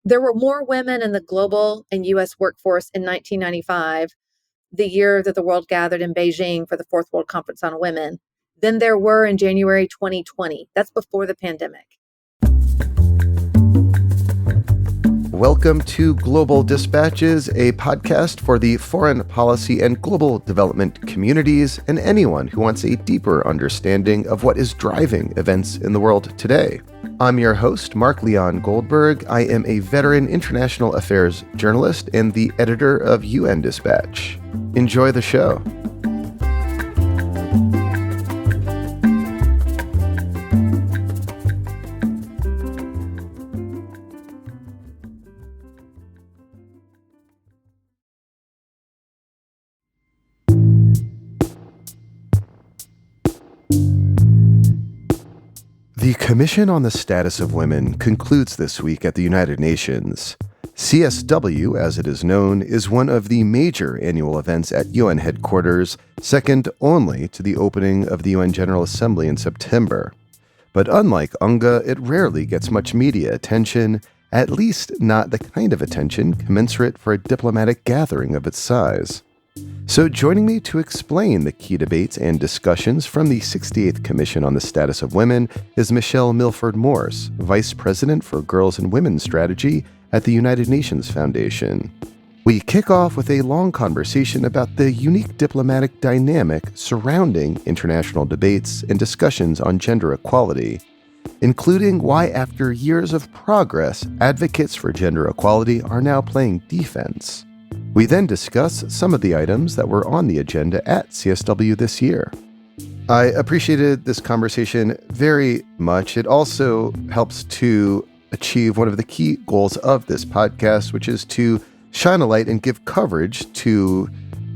There were more women in the global and U.S. workforce in 1995, the year that the world gathered in Beijing for the Fourth World Conference on Women, than there were in January 2020. That's before the pandemic. Welcome to Global Dispatches, a podcast for the foreign policy and global development communities and anyone who wants a deeper understanding of what is driving events in the world today. I'm your host, Mark Leon Goldberg. I am a veteran international affairs journalist and the editor of UN Dispatch. Enjoy the show. The Commission on the Status of Women concludes this week at the United Nations. CSW, as it is known, is one of the major annual events at UN headquarters, second only to the opening of the UN General Assembly in September. But unlike UNGA, it rarely gets much media attention, at least not the kind of attention commensurate for a diplomatic gathering of its size. So joining me to explain the key debates and discussions from the 68th Commission on the Status of Women is Michelle Milford Morse, Vice President for Girls and Women's Strategy at the United Nations Foundation. We kick off with a long conversation about the unique diplomatic dynamic surrounding international debates and discussions on gender equality, including why after years of progress, advocates for gender equality are now playing defense. We then discuss some of the items that were on the agenda at CSW this year. I appreciated this conversation very much. It also helps to achieve one of the key goals of this podcast, which is to shine a light and give coverage to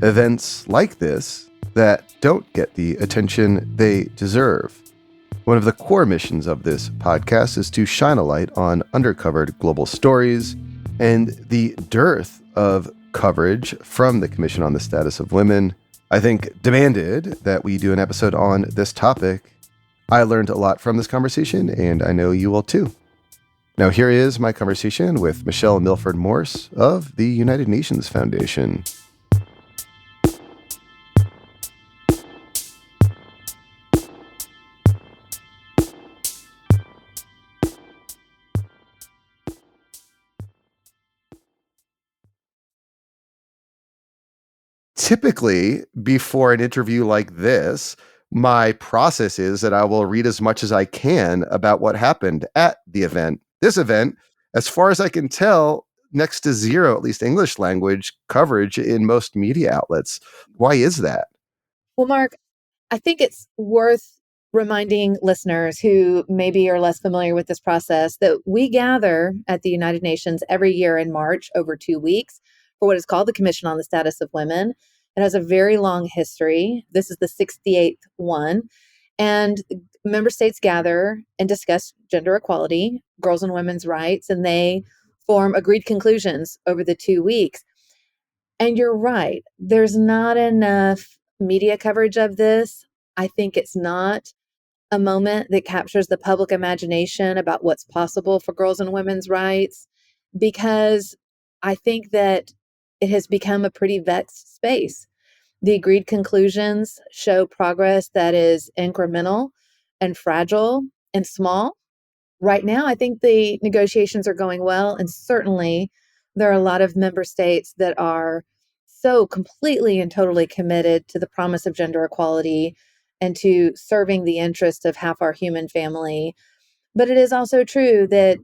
events like this that don't get the attention they deserve. One of the core missions of this podcast is to shine a light on undercovered global stories, and the dearth of coverage from the Commission on the Status of Women, I think, demanded that we do an episode on this topic. I learned a lot from this conversation, and I know you will too. Now, here is my conversation with Michelle Milford Morse of the United Nations Foundation. Typically, before an interview like this, my process is that I will read as much as I can about what happened at the event. This event, as far as I can tell, next to zero, at least English language coverage in most media outlets. Why is that? Well, Mark, I think it's worth reminding listeners who maybe are less familiar with this process that we gather at the United Nations every year in March over 2 weeks for what is called the Commission on the Status of Women. It has a very long history. This is the 68th one. And member states gather and discuss gender equality, girls and women's rights, and they form agreed conclusions over the 2 weeks. And you're right, there's not enough media coverage of this. I think it's not a moment that captures the public imagination about what's possible for girls and women's rights, because I think that it has become a pretty vexed space. The agreed conclusions show progress that is incremental and fragile and small. Right now, I think the negotiations are going well, and certainly there are a lot of member states that are so completely and totally committed to the promise of gender equality and to serving the interest of half our human family. But it is also true that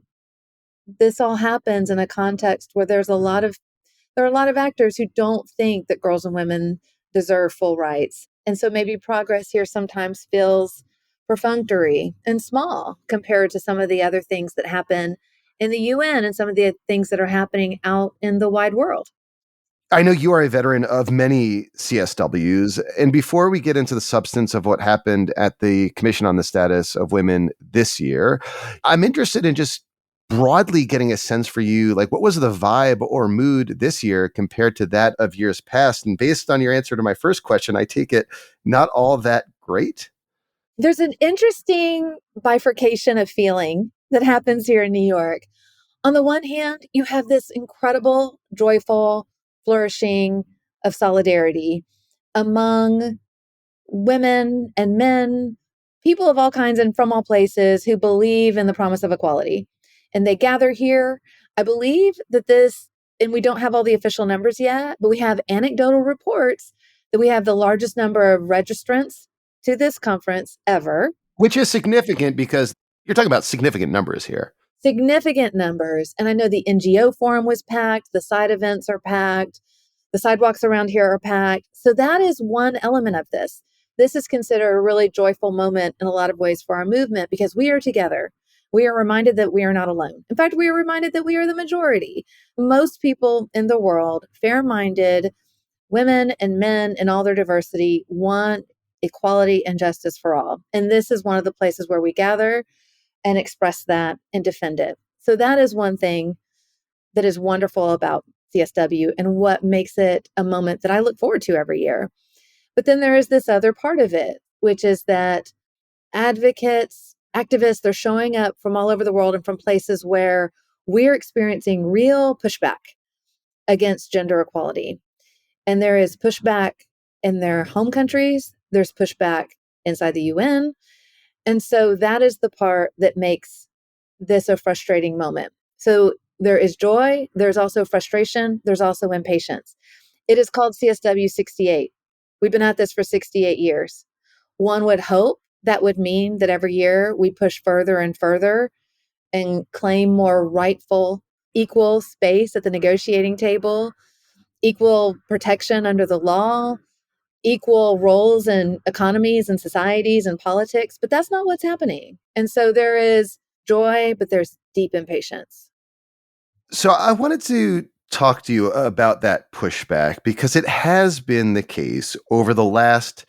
this all happens in a context where there are a lot of actors who don't think that girls and women deserve full rights. And so maybe progress here sometimes feels perfunctory and small compared to some of the other things that happen in the UN and some of the things that are happening out in the wide world. I know you are a veteran of many CSWs, and before we get into the substance of what happened at the Commission on the Status of Women this year, I'm interested in just broadly getting a sense for you, like what was the vibe or mood this year compared to that of years past? And based on your answer to my first question, I take it not all that great? There's an interesting bifurcation of feeling that happens here in New York. On the one hand, you have this incredible, joyful flourishing of solidarity among women and men, people of all kinds and from all places who believe in the promise of equality. And they gather here. I believe that this, and we don't have all the official numbers yet, but we have anecdotal reports that we have the largest number of registrants to this conference ever. Which is significant because you're talking about significant numbers here. Significant numbers. And I know the NGO forum was packed, the side events are packed, the sidewalks around here are packed. So that is one element of this. This is considered a really joyful moment in a lot of ways for our movement because we are together. We are reminded that we are not alone. In fact, we are reminded that we are the majority. Most people in the world, fair minded, women and men in all their diversity, want equality and justice for all. And this is one of the places where we gather and express that and defend it. So that is one thing that is wonderful about CSW and what makes it a moment that I look forward to every year. But then there is this other part of it, which is that advocates, activists, they're showing up from all over the world and from places where we're experiencing real pushback against gender equality. And there is pushback in their home countries, there's pushback inside the UN. And so that is the part that makes this a frustrating moment. So there is joy, there's also frustration, there's also impatience. It is called CSW 68. We've been at this for 68 years. One would hope that would mean that every year we push further and further and claim more rightful, equal space at the negotiating table, equal protection under the law, equal roles in economies and societies and politics, but that's not what's happening. And so there is joy, but there's deep impatience. So I wanted to talk to you about that pushback because it has been the case over the last,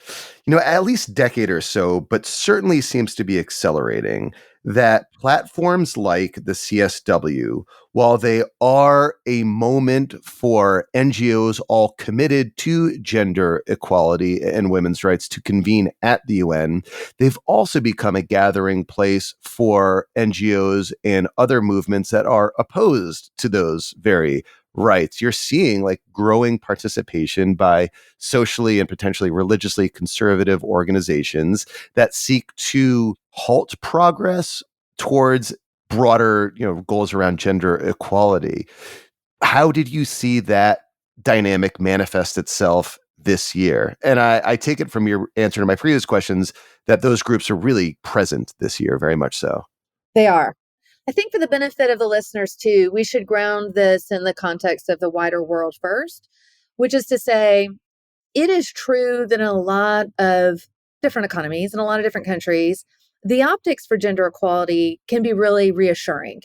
at least decade or so, but certainly seems to be accelerating that platforms like the CSW, while they are a moment for NGOs all committed to gender equality and women's rights to convene at the UN, they've also become a gathering place for NGOs and other movements that are opposed to those very rights. You're seeing like growing participation by socially and potentially religiously conservative organizations that seek to halt progress towards broader, goals around gender equality. How did you see that dynamic manifest itself this year? And I take it from your answer to my previous questions that those groups are really present this year, very much so. They are. I think for the benefit of the listeners too, we should ground this in the context of the wider world first, which is to say, it is true that in a lot of different economies, in a lot of different countries, the optics for gender equality can be really reassuring.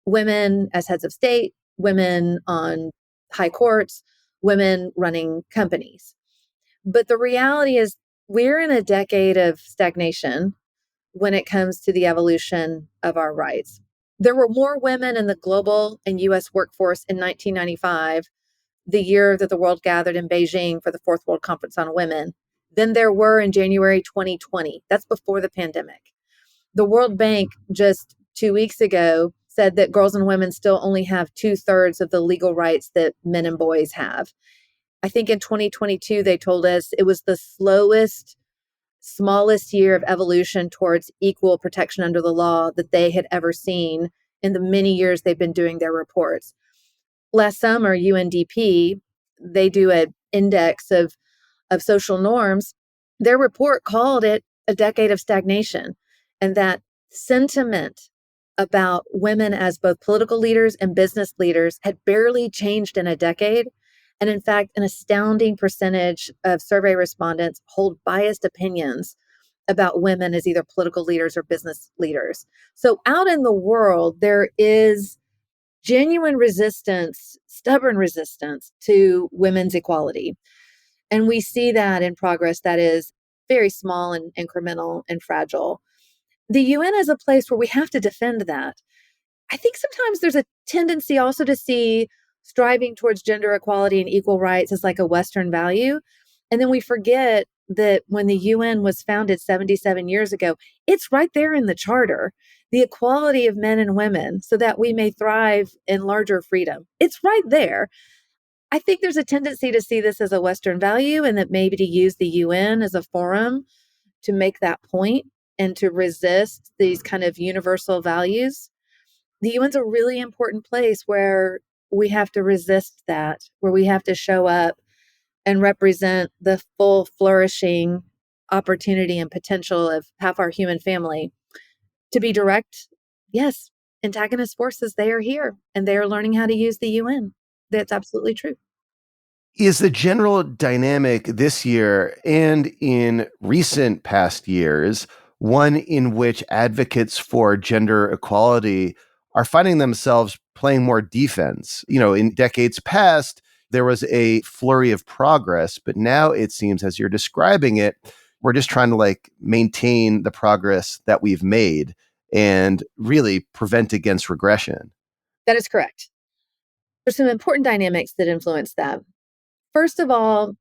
Women as heads of state, women on high courts, women running companies. But the reality is, we're in a decade of stagnation when it comes to the evolution of our rights. There were more women in the global and US workforce in 1995, the year that the world gathered in Beijing for the Fourth World Conference on Women, than there were in January 2020. That's before the pandemic. The World Bank just 2 weeks ago said that girls and women still only have 2/3 of the legal rights that men and boys have. I think in 2022, they told us it was the smallest year of evolution towards equal protection under the law that they had ever seen in the many years they've been doing their reports. Last summer, UNDP, they do an index of social norms. Their report called it a decade of stagnation, and that sentiment about women as both political leaders and business leaders had barely changed in a decade. And in fact, an astounding percentage of survey respondents hold biased opinions about women as either political leaders or business leaders. So out in the world, there is genuine resistance, stubborn resistance to women's equality. And we see that in progress that is very small and incremental and fragile. The UN is a place where we have to defend that. I think sometimes there's a tendency also to see striving towards gender equality and equal rights as like a Western value. And then we forget that when the UN was founded 77 years ago, it's right there in the charter. The equality of men and women so that we may thrive in larger freedom. It's right there. I think there's a tendency to see this as a Western value and that maybe to use the UN as a forum to make that point and to resist these kind of universal values. The UN's a really important place where we have to resist that, where we have to show up and represent the full flourishing opportunity and potential of half our human family. To be direct, yes, antagonist forces, they are here and they are learning how to use the UN. That's absolutely true. Is the general dynamic this year and in recent past years one in which advocates for gender equality are finding themselves playing more defense? In decades past, there was a flurry of progress, but now it seems, as you're describing it, we're just trying to maintain the progress that we've made and really prevent against regression. That is correct. There's some important dynamics that influence that. First of all,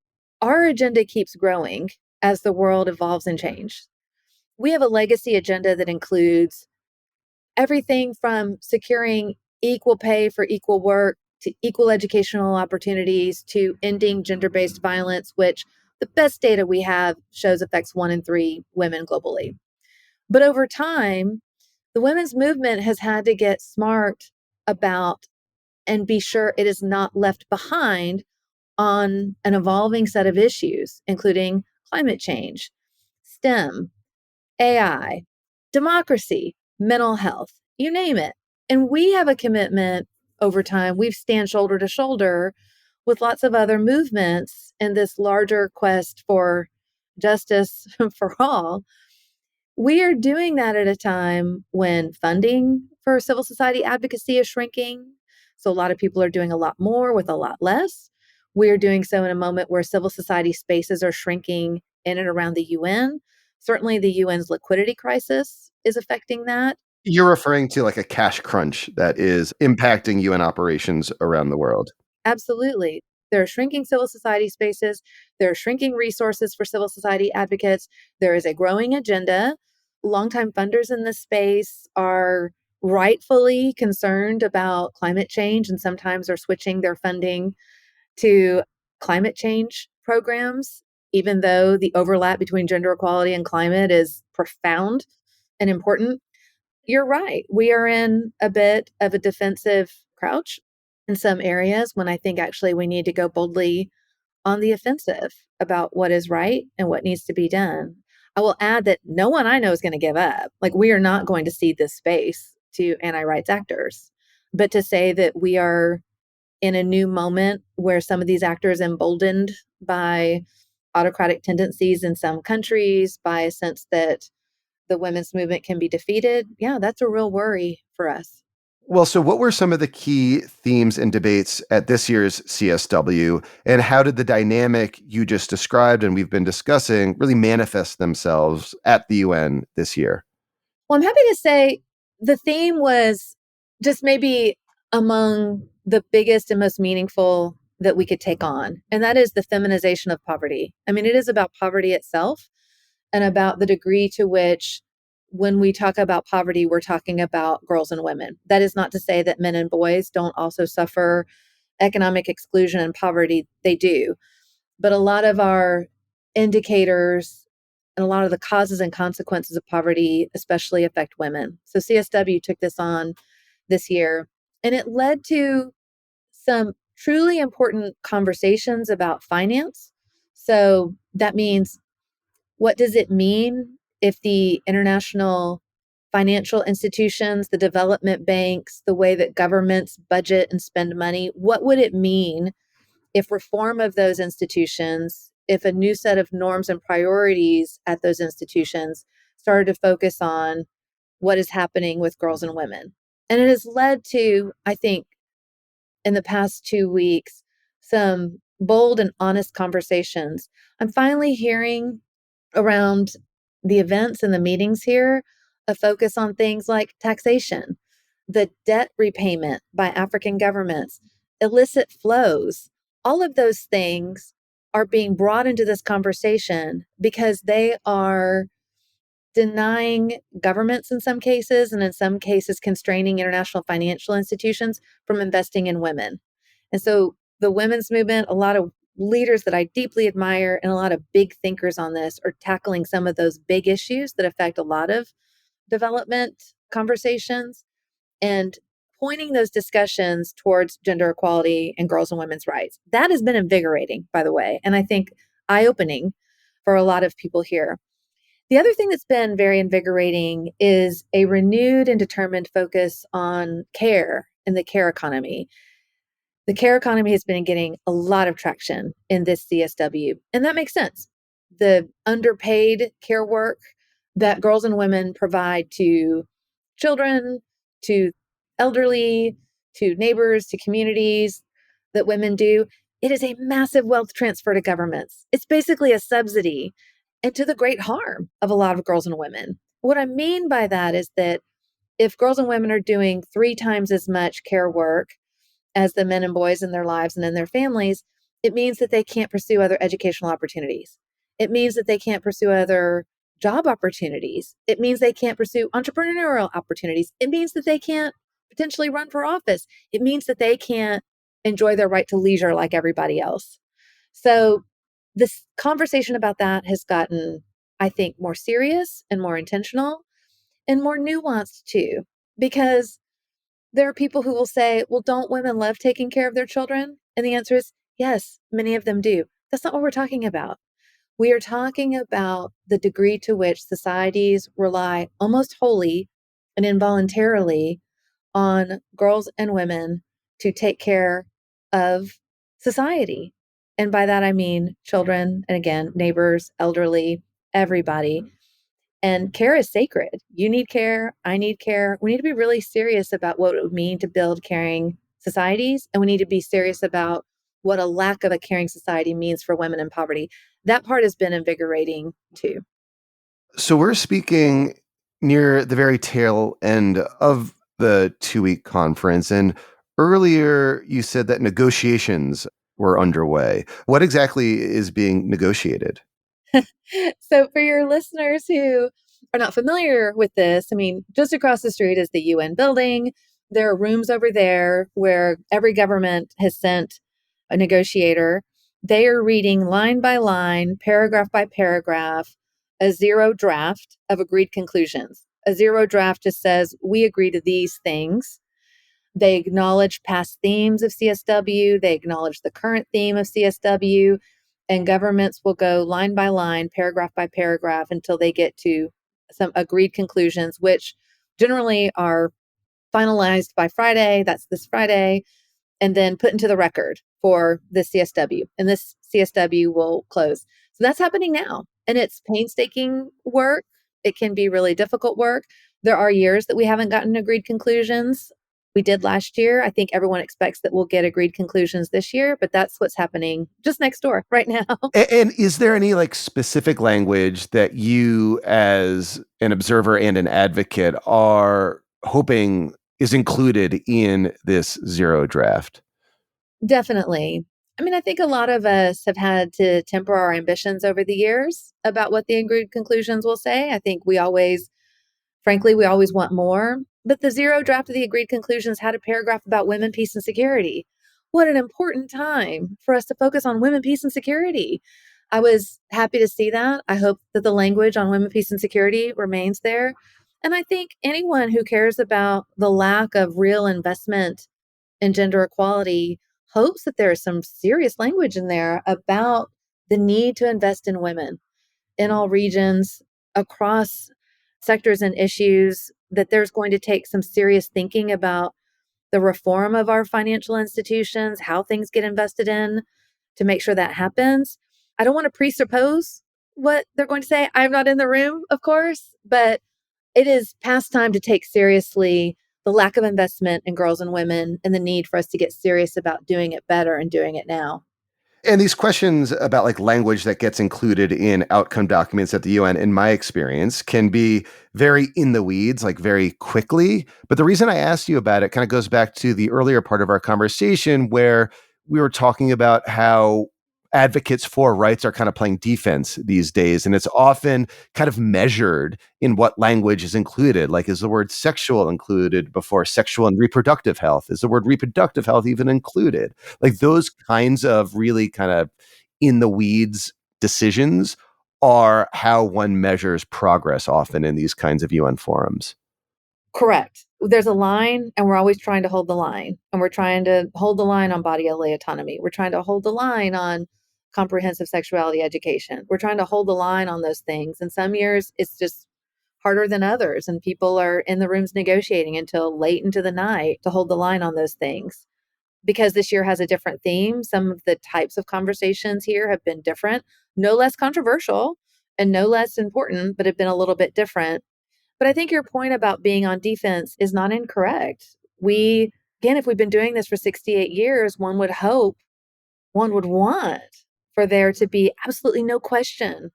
our agenda keeps growing as the world evolves and changes. We have a legacy agenda that includes everything from securing equal pay for equal work to equal educational opportunities to ending gender based violence, which the best data we have shows affects 1 in 3 women globally. But over time, the women's movement has had to get smart about and be sure it is not left behind on an evolving set of issues, including climate change, STEM, AI, democracy, mental health, you name it. And we have a commitment over time. We've stand shoulder to shoulder with lots of other movements in this larger quest for justice for all. We are doing that at a time when funding for civil society advocacy is shrinking. So a lot of people are doing a lot more with a lot less. We're doing so in a moment where civil society spaces are shrinking in and around the UN. Certainly, the UN's liquidity crisis is affecting that. You're referring to a cash crunch that is impacting UN operations around the world. Absolutely. There are shrinking civil society spaces. There are shrinking resources for civil society advocates. There is a growing agenda. Longtime funders in this space are rightfully concerned about climate change and sometimes are switching their funding to climate change programs, even though the overlap between gender equality and climate is profound and important. You're right. We are in a bit of a defensive crouch in some areas when I think actually we need to go boldly on the offensive about what is right and what needs to be done. I will add that no one I know is going to give up. We are not going to cede this space to anti rights actors. But to say that we are in a new moment where some of these actors emboldened by autocratic tendencies in some countries, by a sense that the women's movement can be defeated, yeah, that's a real worry for us. Well, so what were some of the key themes and debates at this year's CSW, and how did the dynamic you just described and we've been discussing really manifest themselves at the UN this year? Well, I'm happy to say the theme was just maybe among the biggest and most meaningful that we could take on, and that is the feminization of poverty. I mean, it is about poverty itself and about the degree to which when we talk about poverty, we're talking about girls and women. That is not to say that men and boys don't also suffer economic exclusion and poverty. They do. But a lot of our indicators and a lot of the causes and consequences of poverty especially affect women. So CSW took this on this year, and it led to some truly important conversations about finance. So that means, what does it mean if the international financial institutions, the development banks, the way that governments budget and spend money, what would it mean if reform of those institutions, if a new set of norms and priorities at those institutions started to focus on what is happening with girls and women? And it has led to, I think, in the past 2 weeks, some bold and honest conversations. I'm finally hearing around the events and the meetings here a focus on things like taxation, the debt repayment by African governments, illicit flows. All of those things are being brought into this conversation because they are denying governments in some cases, and in some cases constraining international financial institutions from investing in women. And so the women's movement, a lot of leaders that I deeply admire and a lot of big thinkers on this are tackling some of those big issues that affect a lot of development conversations and pointing those discussions towards gender equality and girls and women's rights. That has been invigorating, by the way, and I think eye-opening for a lot of people here. The other thing that's been very invigorating is a renewed and determined focus on care and the care economy. The care economy has been getting a lot of traction in this CSW, and that makes sense. The underpaid care work that girls and women provide to children, to elderly, to neighbors, to communities that women do, it is a massive wealth transfer to governments. It's basically a subsidy and to the great harm of a lot of girls and women. What I mean by that is that if girls and women are doing 3 times as much care work as the men and boys in their lives and in their families, it means that they can't pursue other educational opportunities. It means that they can't pursue other job opportunities. It means they can't pursue entrepreneurial opportunities. It means that they can't potentially run for office. It means that they can't enjoy their right to leisure like everybody else. So this conversation about that has gotten, I think, more serious and more intentional and more nuanced too, because there are people who will say, well, don't women love taking care of their children? And the answer is yes, many of them do. That's not what we're talking about. We are talking about the degree to which societies rely almost wholly and involuntarily on girls and women to take care of society. And by that, I mean children, and again, neighbors, elderly, everybody. And care is sacred. You need care. I need care. We need to be really serious about what it would mean to build caring societies. And we need to be serious about what a lack of a caring society means for women in poverty. That part has been invigorating too. So we're speaking near the very tail end of the 2-week conference. And earlier you said that negotiations were underway. What exactly is being negotiated? So, for your listeners who are not familiar with this, I mean, just across the street is the UN building. There are rooms over there where every government has sent a negotiator. They are reading line by line, paragraph by paragraph, a zero draft of agreed conclusions. A zero draft just says, we agree to these things. They acknowledge past themes of CSW, they acknowledge the current theme of CSW, and governments will go line by line, paragraph by paragraph until they get to some agreed conclusions, which generally are finalized by Friday. That's this Friday, and then put into the record for the CSW. And this CSW will close. So that's happening now. And it's painstaking work. It can be really difficult work. There are years that we haven't gotten agreed conclusions. We did last year. I think everyone expects that we'll get agreed conclusions this year, but that's what's happening just next door right now. And is there any like specific language that you as an observer and an advocate are hoping is included in this zero draft? Definitely. I mean, I think a lot of us have had to temper our ambitions over the years about what the agreed conclusions will say. I think frankly, we always want more. But the zero draft of the agreed conclusions had a paragraph about women, peace, and security. What an important time for us to focus on women, peace, and security. I was happy to see that. I hope that the language on women, peace, and security remains there. And I think anyone who cares about the lack of real investment in gender equality hopes that there is some serious language in there about the need to invest in women in all regions, across sectors and issues, that there's going to take some serious thinking about the reform of our financial institutions, how things get invested in to make sure that happens. I don't want to presuppose what they're going to say. I'm not in the room, of course, but it is past time to take seriously the lack of investment in girls and women and the need for us to get serious about doing it better and doing it now. And these questions about like language that gets included in outcome documents at the UN, in my experience, can be very in the weeds, like very quickly. But the reason I asked you about it kind of goes back to the earlier part of our conversation where we were talking about how advocates for rights are kind of playing defense these days. And it's often kind of measured in what language is included. Like, is the word sexual included before sexual and reproductive health? Is the word reproductive health even included? Like, those kinds of really kind of in the weeds decisions are how one measures progress often in these kinds of UN forums. Correct. There's a line, and we're always trying to hold the line. And we're trying to hold the line on bodily autonomy. We're trying to hold the line on comprehensive sexuality education. We're trying to hold the line on those things. And some years it's just harder than others. And people are in the rooms negotiating until late into the night to hold the line on those things. Because this year has a different theme, some of the types of conversations here have been different, no less controversial and no less important, but have been a little bit different. But I think your point about being on defense is not incorrect. Again, if we've been doing this for 68 years, one would hope, one would want for there to be absolutely no question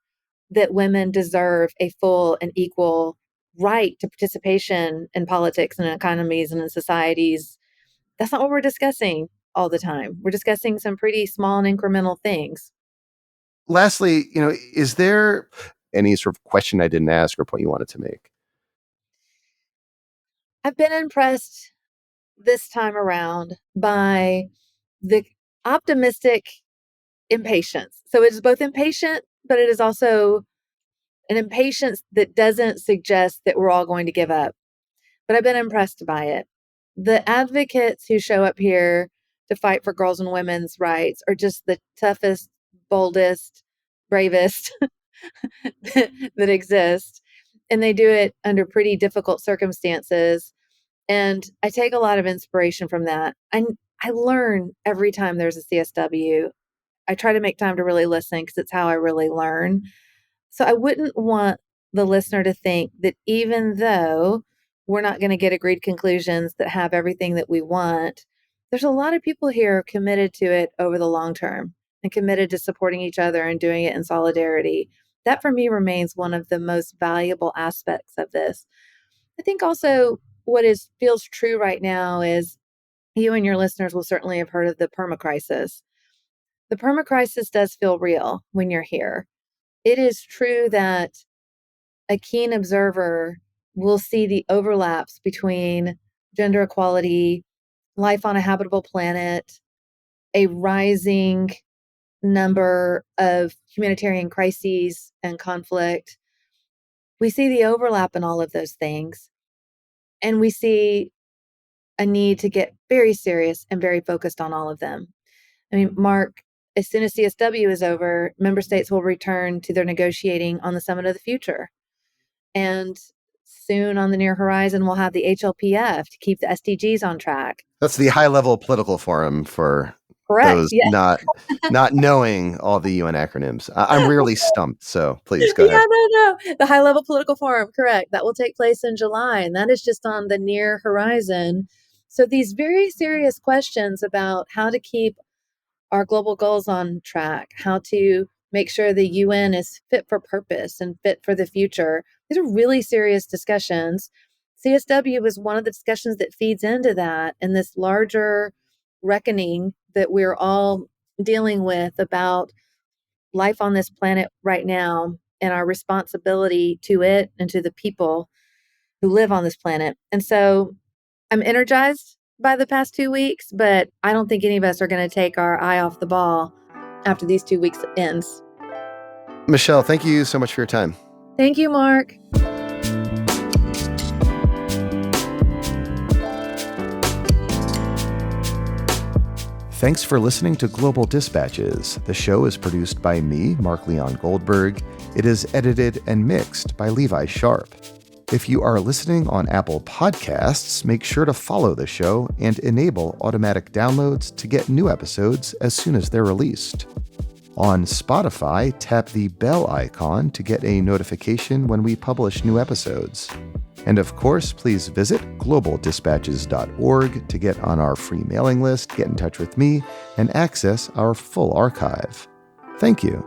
that women deserve a full and equal right to participation in politics and in economies and in societies. That's not what we're discussing all the time. We're discussing some pretty small and incremental things. Lastly, is there any sort of question I didn't ask or point you wanted to make? I've been impressed this time around by the optimistic impatience. So it is both impatient, but it is also an impatience that doesn't suggest that we're all going to give up. But I've been impressed by it. The advocates who show up here to fight for girls' and women's rights are just the toughest, boldest, bravest that exist. And they do it under pretty difficult circumstances. And I take a lot of inspiration from that. I learn every time there's a CSW. I try to make time to really listen because it's how I really learn. So I wouldn't want the listener to think that even though we're not going to get agreed conclusions that have everything that we want, there's a lot of people here committed to it over the long term and committed to supporting each other and doing it in solidarity. That for me remains one of the most valuable aspects of this. I think also what feels true right now is you and your listeners will certainly have heard of the permacrisis. The permacrisis does feel real when you're here. It is true that a keen observer will see the overlaps between gender equality, life on a habitable planet, a rising number of humanitarian crises and conflict. We see the overlap in all of those things. And we see a need to get very serious and very focused on all of them. I mean, Mark, as soon as CSW is over, member states will return to their negotiating on the Summit of the Future. And soon on the near horizon, we'll have the HLPF to keep the SDGs on track. That's the high-level political forum for Correct. those Yeah. not knowing all the UN acronyms. I'm rarely stumped, so please go ahead. No. The high-level political forum, correct. That will take place in July, and that is just on the near horizon. So these very serious questions about how to keep our global goals on track, how to make sure the UN is fit for purpose and fit for the future. These are really serious discussions. CSW is one of the discussions that feeds into that and this larger reckoning that we're all dealing with about life on this planet right now and our responsibility to it and to the people who live on this planet. And so I'm energized by the past 2 weeks, but I don't think any of us are going to take our eye off the ball after these 2 weeks ends. Michelle, thank you so much for your time. Thank you, Mark. Thanks for listening to Global Dispatches. The show is produced by me, Mark Leon Goldberg. It is edited and mixed by Levi Sharp. If you are listening on Apple Podcasts, make sure to follow the show and enable automatic downloads to get new episodes as soon as they're released. On Spotify, tap the bell icon to get a notification when we publish new episodes. And of course, please visit globaldispatches.org to get on our free mailing list, get in touch with me, and access our full archive. Thank you.